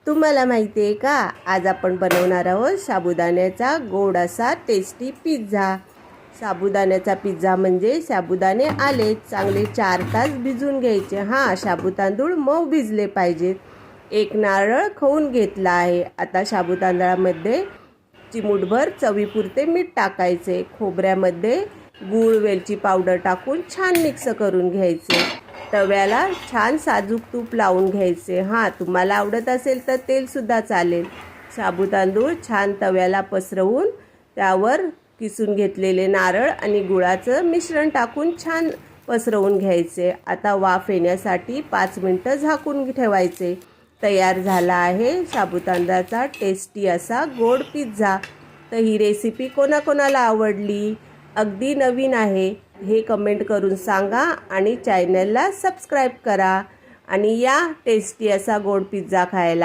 तुम्हाला माहिती आहे का, आज आपण बनवणार आहोत साबुदाण्याचा गोड असा टेस्टी पिझ्झा। साबुदाण्याचा पिझ्झा म्हणजे साबुदाणे आले चांगले 4 तास भिजून घ्यायचे। साबू तांदूळ मऊ भिजले पाहिजेत। एक नारळ खवून घेतला आहे। आता साबू तांदळामध्ये चिमूटभर चवीपुरते मीठ टाकायचे। खोबऱ्यामध्ये गूळ वेलची पावडर टाकून छान मिक्स करून घ्यायचे। तव्याला छान साजूक तूप लावून घ्यायचे। तुम्हाला आवडत असेल तर तेल सुद्धा चालेल। साबू तांदूळ छान तव्याला पसरवून त्यावर किसून घेतलेले नारळ आणि गुळाचं मिश्रण टाकून छान पसरवून घ्यायचे। आता वाफ येण्यासाठी 5 मिनिटं झाकून ठेवायचे। तयार झाला आहे साबू तांदळाचा टेस्टी असा गोड पिझ्झा। तर ही रेसिपी कोणाकोणाला आवडली, अगदी नवीन आहे हे कमेंट करून सांगा आणि चॅनलला सबस्क्राईब करा आणि या टेस्टी असा गोड पिझ्झा खायला।